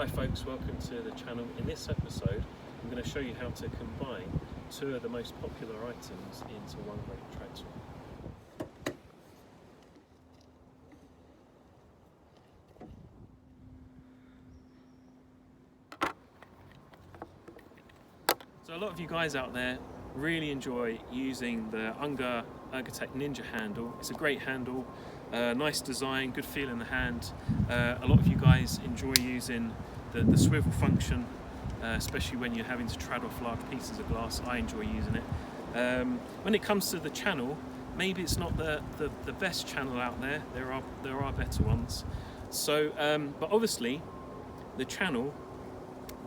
Hi folks, welcome to the channel. In this episode I'm going to show you how to combine two of the most popular items into one great trad tool. So a lot of you guys out there really enjoy using the Unger Ergotec Ninja handle. It's a great handle, nice design, good feel in the hand. A lot of you guys enjoy using the swivel function, especially when you're having to trad off large pieces of glass. I enjoy using it. When it comes to the channel, maybe it's not the best channel out there. There are better ones. So, but obviously the channel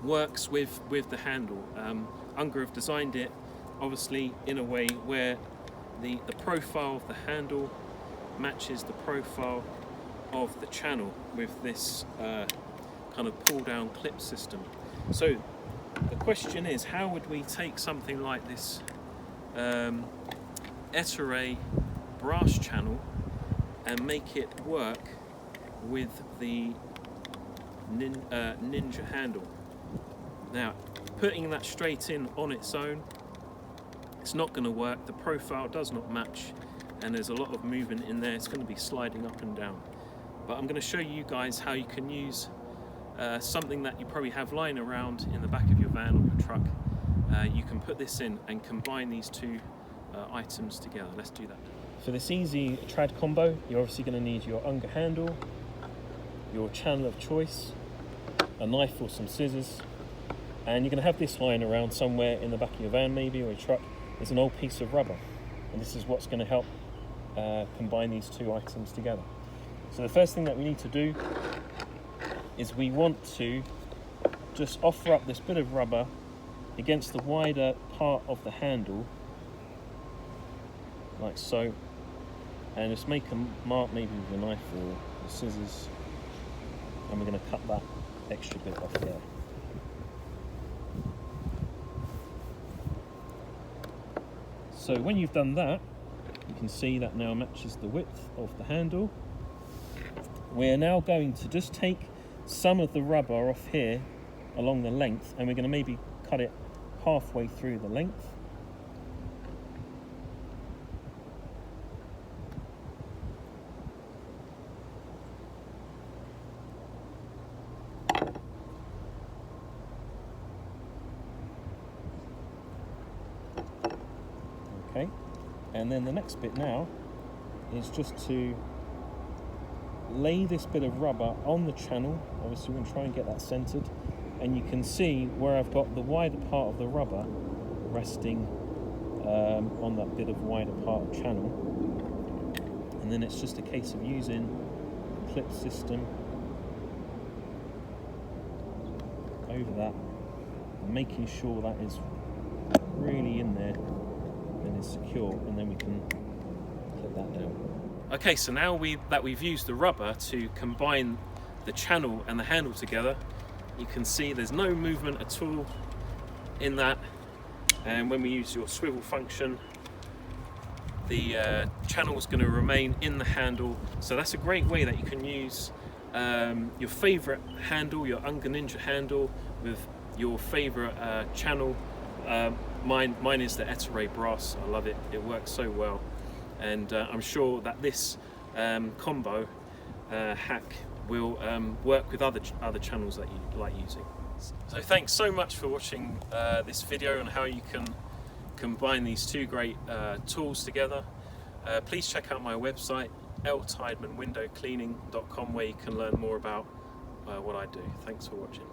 works with the handle. Unger have designed it obviously in a way where the profile of the handle matches the profile of the channel with this kind of pull down clip system. So the question is, how would we take something like this Ettore brass channel and make it work with the Ninja handle? Now, putting that straight in on its own, it's not going to work. The profile does not match and there's a lot of movement in there. It's going to be sliding up and down. But I'm going to show you guys how you can use something that you probably have lying around in the back of your van or your truck. You can put this in and combine these two items together. Let's do that. For this easy trad combo, you're obviously going to need your Unger handle, your channel of choice, a knife or some scissors, and you're going to have this lying around somewhere in the back of your van maybe, or your truck. It's an old piece of rubber, and this is what's going to help combine these two items together. So the first thing that we need to do is we want to just offer up this bit of rubber against the wider part of the handle, like so, and just make a mark maybe with a knife or the scissors, and we're going to cut that extra bit off there. So when you've done that, you can see that now matches the width of the handle. We're now going to just take some of the rubber off here along the length, and we're going to maybe cut it halfway through the length. Okay, and then the next bit now is just to lay this bit of rubber on the channel. Obviously we're going to try and get that centered, and you can see where I've got the wider part of the rubber resting on that bit of wider part of channel, and then it's just a case of using the clip system over that and making sure that is really in there and is secure, and then we can clip that down. Okay, so now that we've used the rubber to combine the channel and the handle together, you can see there's no movement at all in that, and when we use your swivel function, the channel is going to remain in the handle. So that's a great way that you can use your favourite handle, your Unger Ninja handle, with your favourite channel. Mine is the Ettore brass. I love it. It works so well, and I'm sure that this combo hack will work with other channels that you like using. So thanks so much for watching this video on how you can combine these two great tools together. Please check out my website, ltidemanwindowcleaning.com, where you can learn more about what I do. Thanks for watching.